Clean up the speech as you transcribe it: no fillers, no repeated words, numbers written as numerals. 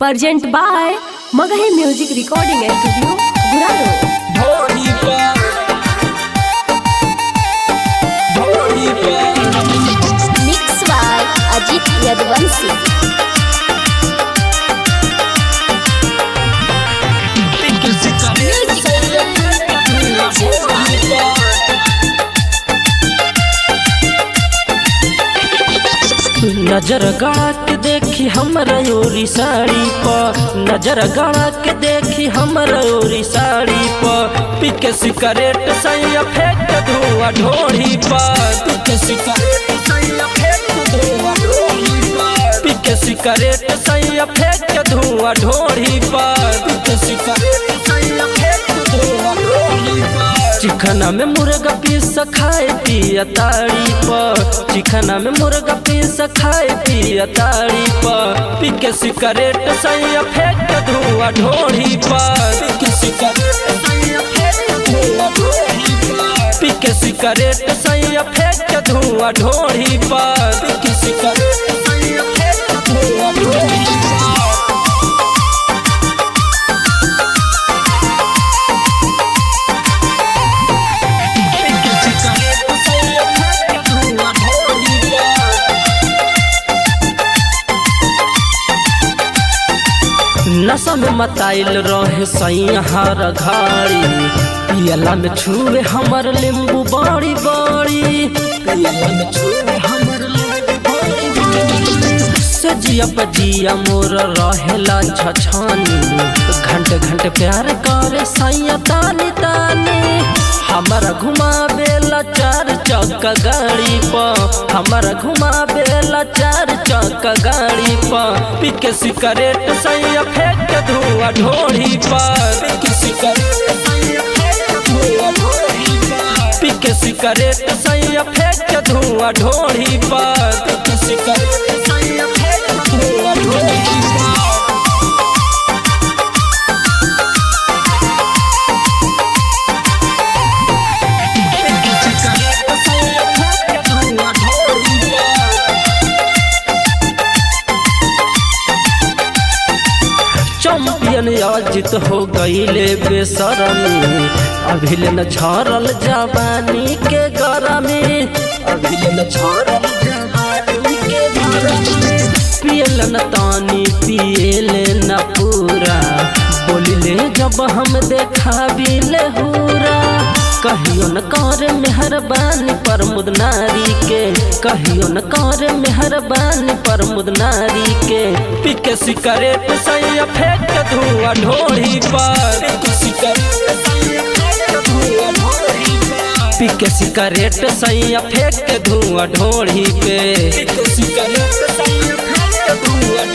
Present by Magahi Music Recording and Studio, Guraro. Mix by Ajit Yadvansi. नजर गड़ा के देखी हमरा ओरी साड़ी पर, नजर गड़ा के देखी हमरा ओरी साड़ी पर, पिके सिगरेट सैया फेंक धुआं ढोड़ी पर, पिके सिगरेट सैया फेंक धुआं ढोड़ी पर, पिके सिगरेट सैया फेंक धुआं ढोड़ी पर, पिके सिगरेट सैया फेंक धुआं ढोड़ी पर। चिखना में मुर्गा पीस खाए पिया ताड़ी पर, चिखना में मुर्गा पीस खाए पिया ताड़ी पर, पिके सिगरेट सैया फेंक धुआं ढोड़ी पर, पिके सिगरेट सैया फेंक धुआं ढोड़ी पर, पिके सिगरेट सैया फेंक धुआं ढोड़ी पर, पिके सिगरेट सैया फेंक धुआं ढोड़ी पर। नशा में मताइल रहे सैया हर घाड़ी, पियला में छुए हमर नींबू बड़ी बड़ी, पियला में छुए हमर नींबू बड़ी बड़ी। सजिया पजिया मोर रहेला छछानी, घंटे घंटे प्यार करे सैया तानी तानी, हमारा घुमावेला चार चक्का गाड़ी पर, हमारा घुमावेला चार चक्का गाड़ी पर, पिके सिगरेट सैया फेंक धुआं ढोड़ी पर, पिके सिगरेट सैया फेंक धुआं ढोड़ी पर, पिके सिगरेट सैया फेंक धुआं ढोड़ी पर, पिके सिगरेट सैया फेंक धुआं ढोड़ी पर। चैंपियन अजित हो गईले बेसरमी, अभिले न झरल जवानी के गरमी, अभिले न झरल जवानी के गरमी। पियल न तानी पियले न पूरा, बोलिले जब हम देखाबिले हुरा, कहियो न कर मेहरबानी पर मुद नारी के, कहियो न कर मेहरबानी पर मुद नारी के, पिके सिगरेट सैया फेंक धुआं ढोड़ी पर, पिके सिगरेट सैया फेंक धुआं ढोड़ी पर, पिके सिगरेट सैया फेंक धुआं ढोड़ी पे, पिके सिगरेट सैया फेंक धुआं